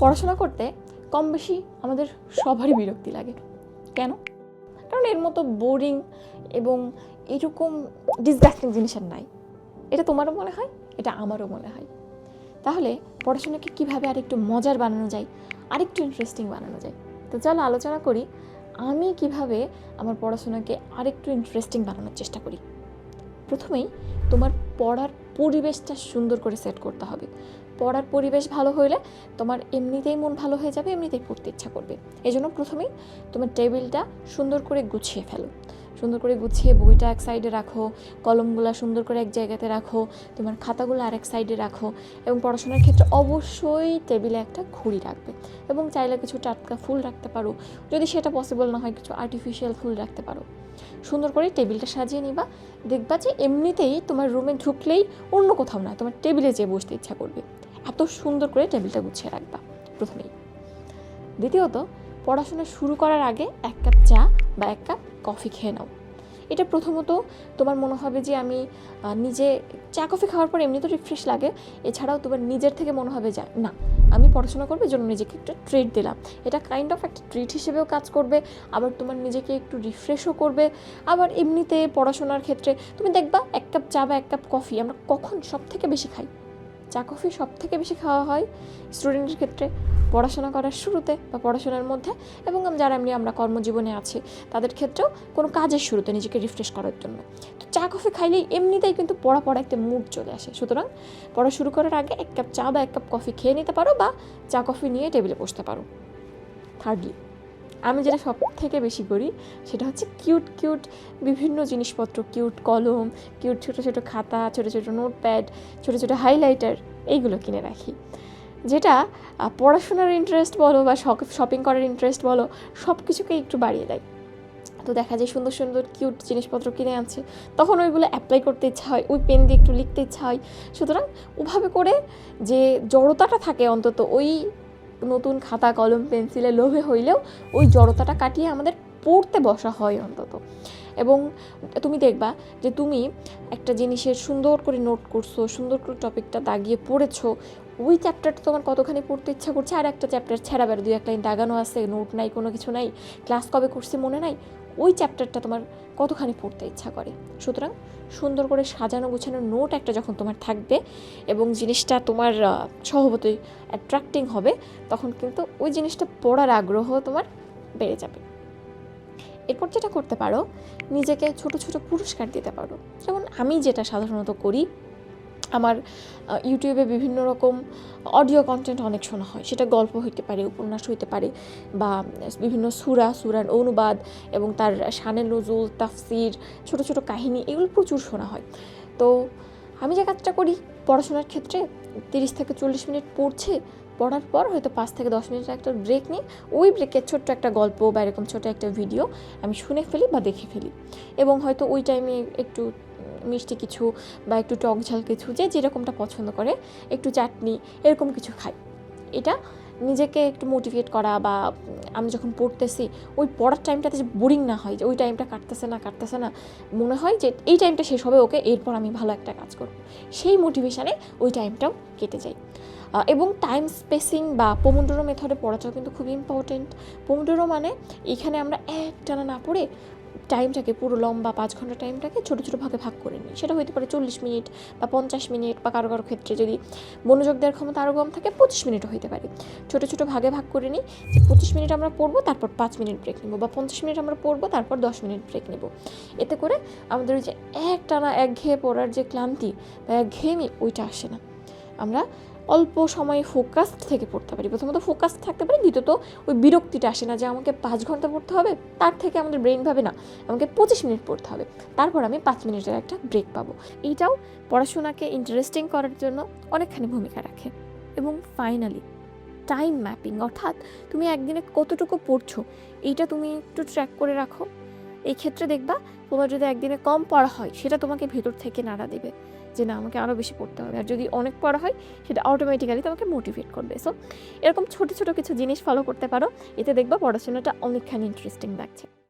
পড়াশোনা করতে কম বেশি আমাদের সবারই বিরক্তি লাগে। কেন? কারণ এর মতো বোরিং এবং এরকম ডিসগাস্টিং জিনিস আর নাই। এটা তোমারও মনে হয়, এটা আমারও মনে হয়। তাহলে পড়াশোনাকে কীভাবে আরেকটু মজার বানানো যায়, আরেকটু ইন্টারেস্টিং বানানো যায়, তো চলো আলোচনা করি আমি কিভাবে আমার পড়াশোনাকে আরেকটু ইন্টারেস্টিং বানানোর চেষ্টা করি। প্রথমেই তোমার পড়ার পরিবেশটা সুন্দর করে সেট করতে হবে। পড়ার পরিবেশ ভালো হলে তোমার এমনিতেই মন ভালো হয়ে যাবে, এমনিতেই পড়তে ইচ্ছা করবে। এই জন্য প্রথমেই তোমার টেবিলটা সুন্দর করে গুছিয়ে ফেলো। সুন্দর করে গুছিয়ে বইটা এক সাইডে রাখো, কলমগুলো সুন্দর করে এক জায়গাতে রাখো, তোমার খাতাগুলো আরেক সাইডে রাখো, এবং পড়াশোনার ক্ষেত্রে অবশ্যই টেবিলে একটা ঘড়ি রাখবে, এবং চাইলে কিছু টাটকা ফুল রাখতে পারো। যদি সেটা পসিবল না হয়, কিছু আর্টিফিশিয়াল ফুল রাখতে পারো। সুন্দর করে টেবিলটা সাজিয়ে নিবা। দেখবা যে এমনিতেই তোমার রুমে ঢুকলেই অন্য কোথাও না, তোমার টেবিলে যেয়ে বসতে ইচ্ছা করবে। এত সুন্দর করে টেবিলটা গুছিয়ে রাখবা প্রথমেই। দ্বিতীয়ত, পড়াশোনা শুরু করার আগে 1 কাপ চা বা 1 কাপ কফি খেয়ে নাও। এটা প্রথমত তোমার মনে হবে যে আমি নিজে চা কফি খাওয়ার পর এমনি তো রিফ্রেশ লাগে, এছাড়াও তোমার নিজের থেকে মনে হবে যে না, আমি পড়াশোনা করবো, জন্য নিজেকে একটা ট্রিট দিলাম। এটা কাইন্ড অফ একটা ট্রিট হিসেবেও কাজ করবে, আবার তোমার নিজেকে একটু রিফ্রেশও করবে। আবার এমনিতে পড়াশোনার ক্ষেত্রে তুমি দেখবা 1 কাপ চা বা 1 কাপ কফি আমরা কখন সব থেকে বেশি খাই? চা কফি সব থেকে বেশি খাওয়া হয় স্টুডেন্টের ক্ষেত্রে পড়াশোনা করার শুরুতে বা পড়াশোনার মধ্যে, এবং যারা আমরা কর্মজীবনে আছি তাদের ক্ষেত্রেও কোনো কাজের শুরুতে নিজেকে রিফ্রেশ করার জন্য। তো চা কফি খাইলেই এমনিতেই কিন্তু পড়া একটা মুড চলে আসে। সুতরাং পড়া শুরু করার আগে 1 কাপ চা বা 1 কাপ কফি খেয়ে নিতে পারো, বা চা কফি নিয়ে টেবিলে বসতে পারো। থার্ডলি, আমি যেটা সব থেকে বেশি করি সেটা হচ্ছে কিউট কিউট বিভিন্ন জিনিসপত্র, কিউট কলম, কিউট ছোটো ছোটো খাতা, ছোটো ছোটো নোটপ্যাড, ছোটো ছোটো হাইলাইটার, এইগুলো কিনে রাখি, যেটা পড়াশোনার ইন্টারেস্ট বলো বা শপিং করার ইন্টারেস্ট বলো, সব কিছুকে একটু বাড়িয়ে দেয়। তো দেখা যায় সুন্দর সুন্দর কিউট জিনিসপত্র কিনে আনছে, তখন ওইগুলো অ্যাপ্লাই করতে ইচ্ছা হয়, ওই পেন দিয়ে একটু লিখতে ইচ্ছা হয়। সুতরাং ওভাবে করে যে জড়তাটা থাকে, অন্তত ওই নতুন খাতা কলম পেন্সিলের লোভে হইলেও ওই জড়তাটা কাটিয়ে আমাদের পড়তে বসা হয় অন্তত। এবং তুমি দেখবা যে তুমি একটা জিনিসের সুন্দর করে নোট করছো, সুন্দর করে টপিকটা দাগিয়ে পড়েছো, ওই চ্যাপ্টারটা তোমার কতখানি পড়তে ইচ্ছা করছে, আর একটা চ্যাপ্টার ছেঁড়া বেড়া 2-1 লাইন দাগানো আছে, নোট নাই, কোনো কিছু নাই, ক্লাস কবে করছে মনে নাই, ওই চ্যাপ্টারটা তোমার কতখানি পড়তে ইচ্ছা করে। সুতরাং সুন্দর করে সাজানো গুছানো নোট একটা যখন তোমার থাকবে এবং জিনিসটা তোমার স্বভাবতই অ্যাট্রাক্টিং হবে, তখন কিন্তু ওই জিনিসটা পড়ার আগ্রহ তোমার বেড়ে যাবে। এরপর যেটা করতে পারো, নিজেকে ছোট ছোট পুরস্কার দিতে পারো। যেমন আমি যেটা সাধারণত করি, আমার ইউটিউবে বিভিন্ন রকম অডিও কন্টেন্ট অনেক শোনা হয়, সেটা গল্প হইতে পারে, উপন্যাস হইতে পারে, বা বিভিন্ন সুরার অনুবাদ এবং তার শানে নজুল, তাফসির, ছোট ছোট কাহিনী, এগুলো প্রচুর শোনা হয়। তো আমি যে কাজটা করি পড়াশোনার ক্ষেত্রে, 30 থেকে 40 মিনিট পড়ার পর হয়তো 5 থেকে 10 মিনিটের একটা ব্রেক নিই, ওই ব্রেকের ছোট্ট একটা গল্প বা এরকম ছোটো একটা ভিডিও আমি শুনে ফেলি বা দেখে ফেলি, এবং হয়তো ওই টাইমে একটু মিষ্টি কিছু বা একটু টক ঝাল কিছু, যে যেরকমটা পছন্দ করে, একটু চাটনি, এরকম কিছু খাই। এটা নিজেকে একটু মোটিভেট করা, বা আমি যখন পড়তেছি ওই পড়ার টাইমটাতে যে বোরিং না হয়, যে ওই টাইমটা কাটতেছে না, মনে হয় যে এই টাইমটা শেষ হবে, ওকে এরপর আমি ভালো একটা কাজ করব, সেই মোটিভেশানে ওই টাইমটাও কেটে যায়। এবং টাইম স্পেসিং বা পোমোডোরো মেথডে পড়াটাও কিন্তু খুব ইম্পর্টেন্ট। পোমোডোরো মানে এখানে আমরা একটানা না পড়ে টাইমটাকে, পুরো লম্বা 5 ঘন্টা টাইমটাকে ছোটো ছোটো ভাগে ভাগ করে নিই। সেটা হতে পারে 40 মিনিট বা 50 মিনিট, বা কারো কারো ক্ষেত্রে যদি মনোযোগ দেওয়ার ক্ষমতা আরও কম থাকে 25 মিনিটও হতে পারে। ছোটো ছোটো ভাগে ভাগ করে নিই, যে 25 মিনিট আমরা পড়বো, তারপর 5 মিনিট ব্রেক নেব, বা 50 মিনিট আমরা পড়বো, তারপর 10 মিনিট ব্রেক নেব। এতে করে আমাদের ওই যে একটানা একঘেয়ে পড়ার যে ক্লান্তি বা একঘেয়েমি, ওইটা আসে না। আমরা অল্প সময়ে ফোকাসড থেকে পড়তে পারি, প্রথমত ফোকাসড থাকতে পারি, দ্বিতীয়ত ওই বিরক্তিটা আসে না যে আমাকে 5 ঘন্টা পড়তে হবে, তার থেকে আমাদের ব্রেন ভাবে না আমাকে 25 মিনিট পড়তে হবে, তারপর আমি 5 মিনিটের একটা ব্রেক পাবো। এইটাও পড়াশোনাকে ইন্টারেস্টিং করার জন্য অনেকখানি ভূমিকা রাখে। এবং ফাইনালি টাইম ম্যাপিং, অর্থাৎ তুমি একদিনে কতটুকু পড়ছো এইটা তুমি একটু ট্র্যাক করে রাখো। এই ক্ষেত্রে দেখবা তোমার যদি একদিনে কম পড়া হয়, সেটা তোমাকে ভেতর থেকে নাড়া দেবে যে না, আমাকে আরও বেশি পড়তে হবে, আর যদি অনেক পড়া হয় সেটা অটোমেটিক্যালি তোমাকে মোটিভেট করবে। সো এরকম ছোটো ছোটো কিছু জিনিস ফলো করতে পারো, এতে দেখবা পড়াশোনাটা অনেকখানি ইন্টারেস্টিং লাগছে।